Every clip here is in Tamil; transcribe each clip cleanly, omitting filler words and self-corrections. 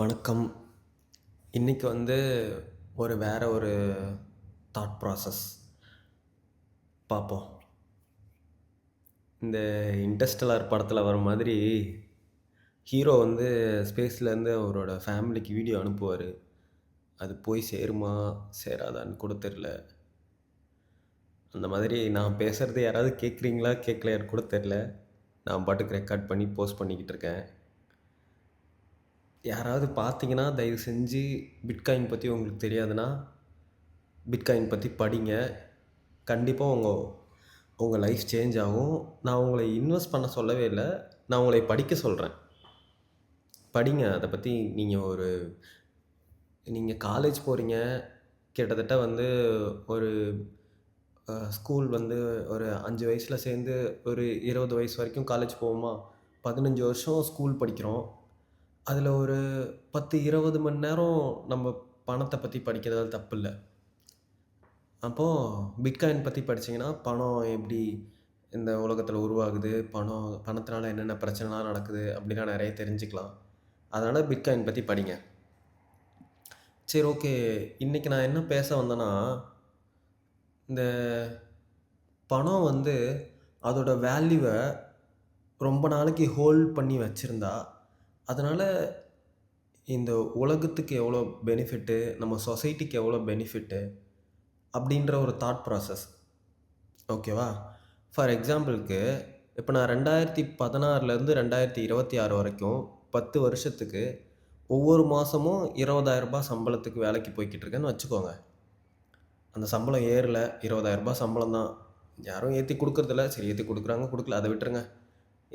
வணக்கம். இன்னைக்கு வேற ஒரு தாட் ப்ராசஸ் பார்ப்போம். இந்த இன்டர்ஸ்டெல்லார் படத்தில் வர மாதிரி ஹீரோ ஸ்பேஸ்லேருந்து அவரோட ஃபேமிலிக்கு வீடியோ அனுப்புவார். அது போய் சேருமா சேராதான்னு கூட தெரில. அந்த மாதிரி நான் பேசுகிறது யாராவது கேட்குறீங்களா கேட்கலையான்னு கூட தெரில. நான் பாட்டுக்கு ரெக்கார்ட் பண்ணி போஸ்ட் பண்ணிக்கிட்டு இருக்கேன். யாராவது பார்த்தீங்கன்னா தயவு செஞ்சு பிட்காயின் பற்றி உங்களுக்கு தெரியாதுன்னா பிட்காயின் பற்றி படிங்க. கண்டிப்பாக உங்கள் லைஃப் சேஞ்ச் ஆகும். நான் உங்களை இன்வெஸ்ட் பண்ண சொல்லவே இல்லை, நான் உங்களை படிக்க சொல்கிறேன். படிங்க. அதை பற்றி நீங்கள் காலேஜ் போகிறீங்க, கிட்டத்தட்ட ஒரு ஸ்கூல் ஒரு 5 வயசில் சேர்ந்து ஒரு 20 வயசு வரைக்கும் காலேஜ் போவோமா? 15 வருஷம் ஸ்கூல் படிக்கிறோம். அதில் ஒரு 10-20 மணி நேரம் நம்ம பணத்தை பற்றி படிக்கிறதால தப்பு இல்லை. அப்போது பிட்காயின் பற்றி படிச்சிங்கன்னா பணம் எப்படி இந்த உலகத்தில் உருவாகுது, பணத்தினால என்னென்ன பிரச்சனைலாம் நடக்குது அப்படிலாம் நிறைய தெரிஞ்சுக்கலாம். அதனால் பிட்காயின் பற்றி படிங்க. சரி, ஓகே. இன்றைக்கி நான் என்ன பேச வந்தேன்னா, இந்த பணம் அதோட வேல்யூவை ரொம்ப நாளைக்கு ஹோல்ட் பண்ணி வச்சுருந்தா அதனால் இந்த உலகத்துக்கு எவ்வளோ பெனிஃபிட்டு, நம்ம சொசைட்டிக்கு எவ்வளோ பெனிஃபிட்டு அப்படின்ற ஒரு தாட் ப்ராசஸ். ஓகேவா? ஃபார் எக்ஸாம்பிளுக்கு இப்போ நான் 2016லேருந்து 2026 வரைக்கும் 10 வருஷத்துக்கு ஒவ்வொரு மாதமும் 20,000 சம்பளத்துக்கு வேலைக்கு போய்கிட்டு இருக்கேன்னு வச்சுக்கோங்க. அந்த சம்பளம் ஏறல, 20,000 சம்பளம் தான். யாரும் ஏற்றி கொடுக்குறதில்ல. சரி, ஏற்றி கொடுக்குறாங்க, கொடுக்கல, அதை விட்டுருங்க.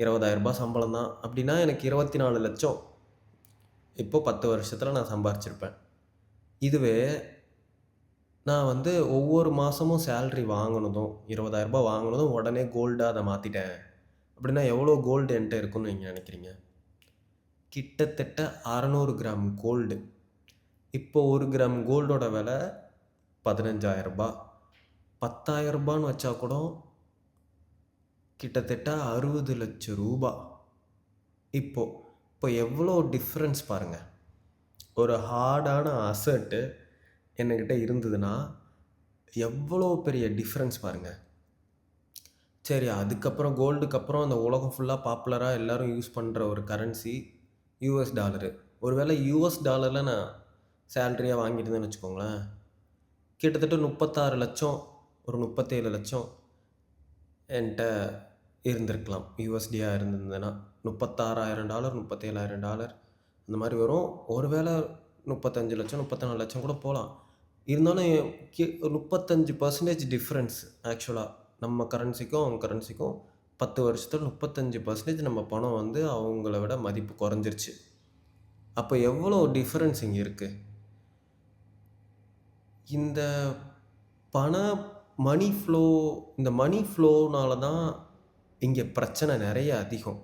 20,000 சம்பளம் தான் அப்படின்னா எனக்கு 24 லட்சம் இப்போ 10 வருஷத்தில் நான் சம்பாரிச்சிருப்பேன். இதுவே நான் ஒவ்வொரு மாதமும் சேல்ரி வாங்கினதும் 20,000 வாங்கினதும் உடனே கோல்டாக அதை மாற்றிட்டேன் அப்படின்னா எவ்வளோ கோல்டு என்கிட்ட இருக்குன்னு நீங்கள் நினைக்கிறீங்க? கிட்டத்தட்ட 600 கிராம் கோல்டு. இப்போ 1 கிராம் கோல்டோட விலை 15,000. 10,000 வச்சா கூட கிட்டத்தட்ட 60 லட்சம் ரூபா. இப்போ எவ்வளோ டிஃப்ரென்ஸ் பாருங்கள். ஒரு ஹார்டான அசட்டு என்கிட்ட இருந்ததுன்னா எவ்வளோ பெரிய டிஃப்ரென்ஸ் பாருங்கள். சரி, அதுக்கப்புறம் கோல்டுக்கு அப்புறம் அந்த உலகம் ஃபுல்லாக பாப்புலராக எல்லோரும் யூஸ் பண்ணுற ஒரு கரன்சி US டாலரு. ஒருவேளை US டாலரில் நான் சேல்ரியாக வாங்கியிருந்தேன்னு வச்சுக்கோங்களேன், கிட்டத்தட்ட 36 லட்சம், ஒரு 37 லட்சம் என்கிட்ட இருந்திருக்கலாம். USDயாக இருந்திருந்தேன்னா $36,000, $37,000 அந்த மாதிரி வரும். ஒருவேளை 35 லட்சம், 34 லட்சம் கூட போகலாம். இருந்தாலும் 35% டிஃப்ரென்ஸ். ஆக்சுவலாக நம்ம கரன்சிக்கும் அவங்க கரன்சிக்கும் 10 வருஷத்தில் 35% நம்ம பணம் அவங்கள விட மதிப்பு குறைஞ்சிருச்சு. அப்போ எவ்வளோ டிஃப்ரென்ஸ் இங்கே இருக்குது. இந்த மணி ஃப்ளோனால தான் இங்கே பிரச்சனை நிறைய அதிகம்.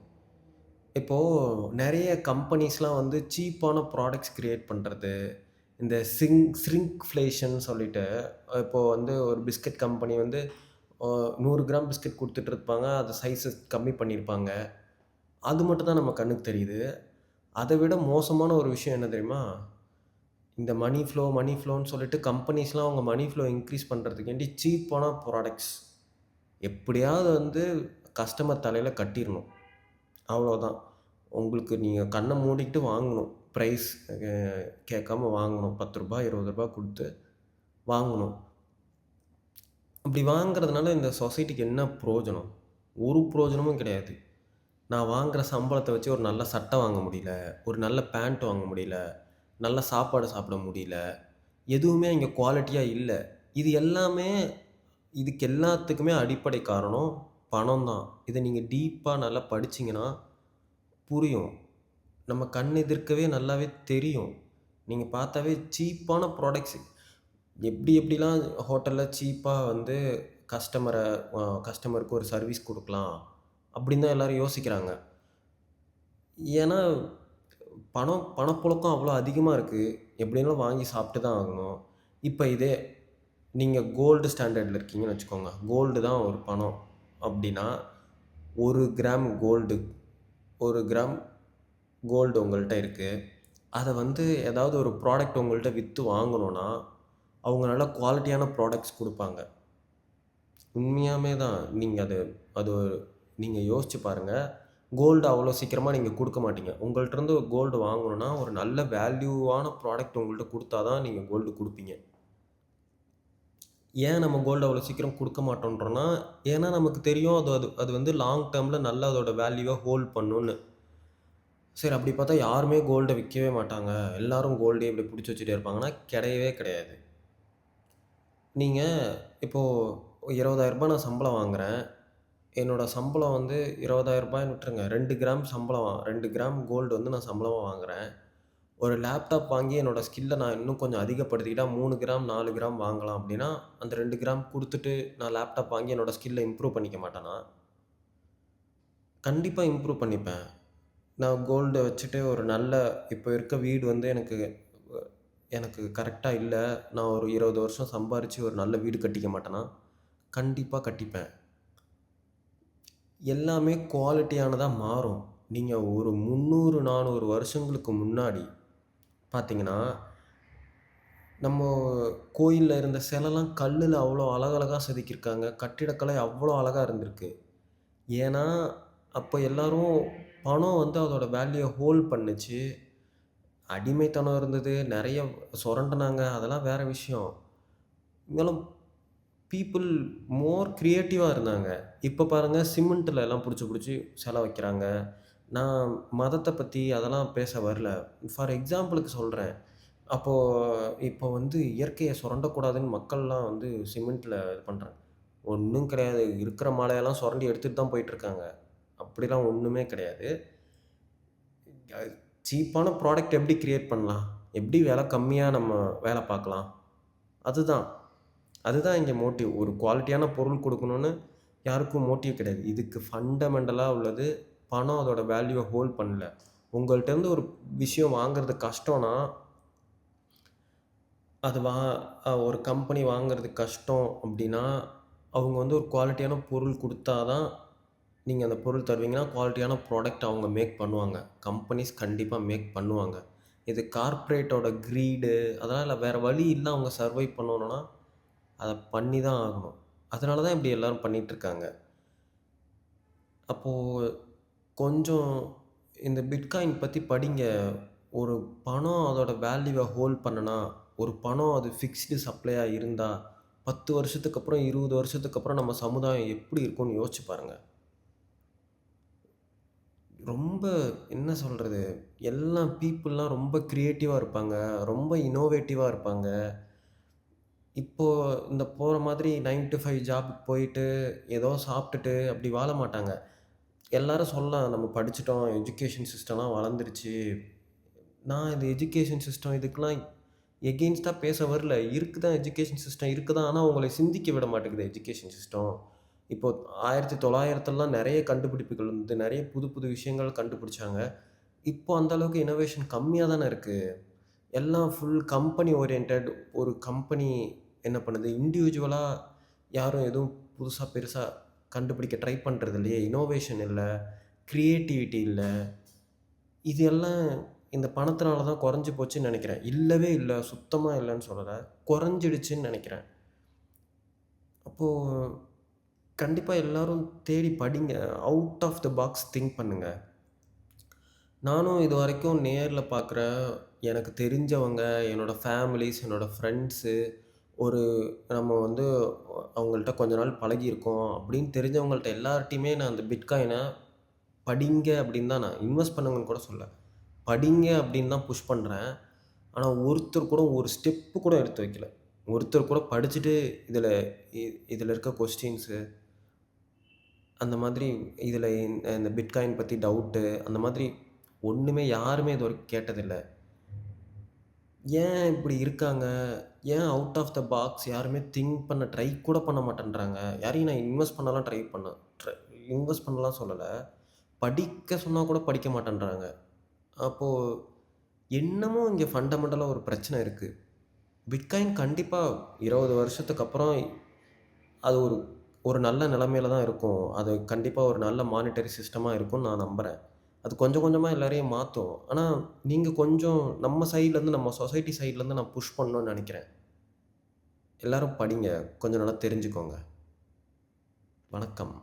இப்போது நிறைய கம்பெனிஸ்லாம் சீப்பான ப்ராடக்ட்ஸ் க்ரியேட் பண்ணுறது, இந்த ஷ்ரிங்க்ஃப்ளேஷன் சொல்லிட்டு, இப்போது ஒரு பிஸ்கட் கம்பெனி 100 கிராம் பிஸ்கட் கொடுத்துட்ருப்பாங்க, அது சைஸை கம்மி பண்ணியிருப்பாங்க. அது மட்டும் தான் நம்ம கண்ணுக்கு தெரியுது. அதை விட மோசமான ஒரு விஷயம் என்ன தெரியுமா? இந்த மணி ஃப்ளோன்னு சொல்லிட்டு கம்பெனிஸ்லாம் அவங்க மணி ஃப்ளோ இன்க்ரீஸ் பண்ணுறதுக்காண்டி சீப்பான ப்ராடக்ட்ஸ் எப்படியாவது கஸ்டமர் தலையில் கட்டிடணும். அவ்வளோதான். உங்களுக்கு நீங்கள் கண்ணை மூடிக்கிட்டு வாங்கணும். ப்ரைஸ் கேட்காம வாங்கணும். ₹10 ₹20 கொடுத்து வாங்கணும். அப்படி வாங்கிறதுனால இந்த சொசைட்டிக்கு என்ன பிரயோஜனம்? ஒரு பிரயோஜனமும் கிடையாது. நான் வாங்குகிற சம்பளத்தை வச்சு ஒரு நல்ல சட்டை வாங்க முடியல, ஒரு நல்ல பேண்ட் வாங்க முடியல, நல்ல சாப்பாடு சாப்பிட முடியல. எதுவுமே இங்கே குவாலிட்டியாக இல்லை. இதுக்கு எல்லாத்துக்குமே அடிப்படை காரணம் பணம் தான். இதை நீங்கள் டீப்பாக நல்லா படிச்சிங்கன்னா புரியும். நம்ம கண் எதிர்க்கவே நல்லாவே தெரியும். நீங்கள் பார்த்தாவே சீப்பான ப்ராடக்ட்ஸ் எப்படிலாம் ஹோட்டலில் சீப்பாக கஸ்டமருக்கு ஒரு சர்வீஸ் கொடுக்கலாம் அப்படின்னு தான் எல்லோரும் யோசிக்கிறாங்க. ஏன்னா பணப்புழக்கம் அவ்வளோ அதிகமாக இருக்குது. எப்படினாலும் வாங்கி சாப்பிட்டு தான் ஆகணும். இப்போ இதே நீங்கள் கோல்டு ஸ்டாண்டர்டில் இருக்கீங்கன்னு வச்சுக்கோங்க. கோல்டு தான் ஒரு பணம் அப்படின்னா 1 கிராம் கோல்டு உங்கள்கிட்ட இருக்குது. அதை வந்து ஏதாவது ஒரு ப்ராடக்ட் உங்கள்கிட்ட விற்று வாங்கணுன்னா அவங்க நல்ல குவாலிட்டியான ப்ராடக்ட்ஸ் கொடுப்பாங்க. உண்மையாமே தான். நீங்கள் அது அது நீங்கள் யோசிச்சு பாருங்கள். கோல்டு அவ்வளோ சீக்கிரமாக நீங்கள் கொடுக்க மாட்டீங்க. உங்கள்கிட்டருந்து கோல்டு வாங்கணுன்னா ஒரு நல்ல வேல்யூவான ப்ராடக்ட் உங்கள்கிட்ட கொடுத்தா தான் நீங்கள் கோல்டு கொடுப்பீங்க. ஏன் நம்ம கோல்டு அவ்வளோ சீக்கிரம் கொடுக்க மாட்டோன்றோன்னா, ஏன்னா நமக்கு தெரியும் அது அது அது வந்து லாங் டேர்மில் நல்ல அதோட வேல்யூவை ஹோல்ட் பண்ணுன்னு. சரி, அப்படி பார்த்தா யாருமே கோல்டை விற்கவே மாட்டாங்க, எல்லாரும் கோல்டே இப்படி பிடிச்சி வச்சுட்டே இருப்பாங்கன்னா கிடையவே கிடையாது. நீங்கள் இப்போது ரூ. 20,000 நான் சம்பளம் வாங்குறேன். என்னோடய சம்பளம் வந்து ரூ. 20,000 விட்டுருங்க. 2 கிராம் சம்பளம் 2 கிராம் கோல்டு வந்து நான் சம்பளமா வாங்குறேன். ஒரு லேப்டாப் வாங்கி என்னோடய ஸ்கில்லை நான் இன்னும் கொஞ்சம் அதிகப்படுத்திக்கிட்டா 3 கிராம் 4 கிராம் வாங்கலாம் அப்படின்னா, அந்த 2 கிராம் கொடுத்துட்டு நான் லேப்டாப் வாங்கி என்னோடய ஸ்கில்லை இம்ப்ரூவ் பண்ணிக்க மாட்டேனா? கண்டிப்பாக இம்ப்ரூவ் பண்ணிப்பேன். நான் கோல்ட வச்சுட்டு ஒரு நல்ல இப்போ இருக்க வீடு வந்து எனக்கு எனக்கு கரெக்டாக இல்லை, நான் ஒரு 20 வருஷம் சம்பாரித்து ஒரு நல்ல வீடு கட்டிக்க மாட்டேனா? கண்டிப்பாக கட்டிப்பேன். எல்லாமே குவாலிட்டியானதா மாறும். நீங்க ஒரு 300, 400 வருஷங்களுக்கு முன்னாடி பார்த்தீங்கன்னா, நம்ம கோயில்ல இருந்த சிலைலாம் கல்லுல அவ்வளோ அழகழகா செதுக்கியிருக்காங்க. கட்டிடக்கலை அவ்வளோ அழகா இருந்திருக்கு. ஏன்னா, அப்ப எல்லாரும் பணம் வந்து அதோட வேல்யூ ஹோல்ட் பண்ணுச்சு. அடிமைத்தனம் இருந்தது. நெறைய சொரண்டுனாங்க. அதெல்லாம் வேற விஷயம். இருந்தாலும் பீப்பிள் மோர் கிரியேட்டிவா இருந்தாங்க. இப்ப பாருங்க சிமெண்ட்ல எல்லாம் புடிச்சு புடிச்சு சிலை வைக்கிறாங்க. நான் மதத்த பத்தி அதெல்லாம் பேச வரல. ஃபார் எக்ஸாம்பிளுக்கு சொல்றேன். அப்போ இப்போ வந்து இயற்கைய சுரண்டக்கூடாதுன்னு மக்கள்லாம் வந்து சிமெண்ட்ல இது பண்றாங்க. ஒண்ணும் கிடையாது. இருக்கிற மலையெல்லாம் சுரண்டி எடுத்துட்டு தான் போயிட்டுருக்காங்க. அப்படிலாம் ஒண்ணுமே கிடையாது. அ சீப்பான ப்ராடக்ட் எப்படி கிரியேட் பண்ணலாம்? எப்படி விலை கம்மியா நம்ம வேலை பார்க்கலாம்? அதுதான். அதுதான் இங்க மோட்டிவ். ஒரு குவாலிட்டியான பொருள் குடுக்கணும்னு யாருக்கும் மோட்டிவ் கிடையாது. இதுக்கு ஃபண்டமெண்டலா உள்ளது பணம் அதோட வேல்யூவ ஹோல்ட் பண்ணல. உங்கள்ட்டருந்து ஒரு விஷயம் வாங்குறது கஷ்டம்னா, அது ஒரு கம்பெனி வாங்குறது கஷ்டம் அப்டின்னா, அவங்க வந்து ஒரு குவாலிட்டியான பொருள் குடுத்தா தான், நீங்க அந்த பொருள் தருவீங்கன்னா, குவாலிட்டியான ப்ராடக்ட் அவங்க மேக் பண்ணுவாங்க. கம்பெனிஸ் கண்டிப்பா மேக் பண்ணுவாங்க. இது கார்ப்பரேட்டோட கிரீடு அதெல்லாம் இல்ல. வேற வழி இல்ல அவங்க சர்வைவ் பண்ணணும்னா, அத பண்ணி தான் ஆகணும். அதனால தான் இப்படி எல்லாரும் பண்ணிட்டுருக்காங்க. அப்போ கொஞ்சம் இந்த பிட்காயின் பத்தி படிங்க. ஒரு பணம் அதோட வேல்யூவ ஹோல்ட் பண்ணுனா, ஒரு பணம் அது ஃபிக்ஸ்டு சப்ளையா இருந்தா, 10 வருஷத்துக்கு அப்புறம், 20 வருஷத்துக்கு அப்புறம் நம்ம சமுதாயம் எப்படி இருக்கும்னு யோசிச்சு பாருங்க. ரொம்ப என்ன சொல்றது? எல்லாம் பீப்பிள்லாம் ரொம்ப கிரியேட்டிவா இருப்பாங்க. ரொம்ப இன்னோவேட்டிவா இருப்பாங்க. இப்போ இந்த போற மாதிரி 9 டூ 5 ஜாப்க்கு போயிட்டு, ஏதோ சாப்ட்டுட்டு அப்படி வாழ மாட்டாங்க. எல்லாரும் சொல்லலாம், "நம்ம படிச்சுட்டோம். எஜுகேஷன் சிஸ்டம்லாம் வளர்ந்துருச்சு." நான் இந்த எஜுகேஷன் சிஸ்டம் இதுக்கெல்லாம் எகெயின்ஸ்ட்டா பேச வரல. இருக்கு தான் எஜுகேஷன் சிஸ்டம் இருக்கு தான். ஆனா, உங்கள சிந்திக்க விட மாட்டேங்குது எஜுகேஷன் சிஸ்டம். இப்போ 1900லாம் நெறைய கண்டுபிடிப்புகள் வந்து நெறைய புது புது விஷயங்கள் கண்டுபிடிச்சாங்க. இப்போ அந்த அளவுக்கு இன்னோவேஷன் கம்மியா தானே இருக்கு. எல்லாம் ஃபுல் கம்பெனி ஓரியன்டட். ஒரு கம்பெனி என்ன பண்ணுது, இண்டிவிஜுவலா யாரும் எதுவும் புதுசா பெருசா கண்டுபிடிக்க ட்ரை பண்றது இல்லையே. இன்னோவேஷன் இல்ல. கிரியேட்டிவிட்டி இல்ல. இது எல்லாம் இந்த பணத்தினால தான் குறைஞ்சு போச்சுன்னு நெனைக்கிறேன். இல்லவே இல்ல. சுத்தமா இல்லன்னு சொல்லல. குறைஞ்சிடுச்சுன்னு நெனைக்கிறேன். அப்போ கண்டிப்பா எல்லாரும் தேடி படிங்க. Out of the box think பண்ணுங்க. நானும் இதுவரைக்கும் நேர்ல பார்க்குற, எனக்கு தெரிஞ்சவங்க, என்னோட ஃபேமிலிஸ், என்னோட ஃப்ரெண்ட்ஸு, ஒரு நம்ம வந்து அவங்கள்ட்ட கொஞ்ச நாள் பழகியிருக்கோம் அப்படின்னு தெரிஞ்சவங்கள்ட்ட எல்லார்ட்டயுமே நான் அந்த பிட்காயின படிங்க அப்படின்னு தான் நான் இன்வெஸ்ட் பண்ணுங்கன்னு கூட சொல்லல. படிங்க அப்படின்னு தான் புஷ் பண்றேன். ஆனா, ஒருத்தர் கூட ஒரு ஸ்டெப்பு கூட எடுத்து வைக்கல. ஒருத்தர் கூட படிச்சுட்டு இதில இ இதில இருக்க கொஸ்டின்ஸு, அந்த மாதிரி இதில இந்த பிட்காயின் பத்தி டவுட்டு, அந்த மாதிரி ஒண்ணுமே யாருமே இதுவரைக்கும் கேட்டதில்ல. ஏன் இப்படி இருக்காங்க? ஏன் அவுட் ஆஃப் த பாக்ஸ் யாருமே திங்க் பண்ண ட்ரை கூட பண்ண மாட்டேன்றாங்க? யாரையும் நான் இன்வெஸ்ட் பண்ணலாம் ட்ரை பண்ண ட்ரை இன்வெஸ்ட் பண்ணலாம் சொல்லல. படிக்க சொன்னா கூட படிக்க மாட்டேன்றாங்க. அப்போ என்னமோ இங்க ஃபண்டமெண்டலா ஒரு பிரச்சனை இருக்கு. பிட்காயின் கண்டிப்பா 20 வருஷத்துக்கு அப்புறம் அது ஒரு ஒரு நல்ல நிலைமையில தான் இருக்கும். அது கண்டிப்பா ஒரு நல்ல மானிட்டரி சிஸ்டமா இருக்கும்னு நான் நம்புறேன். அது கொஞ்சம் கொஞ்சமாக எல்லாரையும் மாற்றும். ஆனால் நீங்கள் கொஞ்சம் நம்ம சைட்லேருந்து, நம்ம சொசைட்டி சைட்லேருந்து நான் புஷ் பண்ணணும்னு நினைக்கிறேன். எல்லாரும் படிங்க. கொஞ்சம் நல்லா தெரிஞ்சுக்கோங்க. வணக்கம்.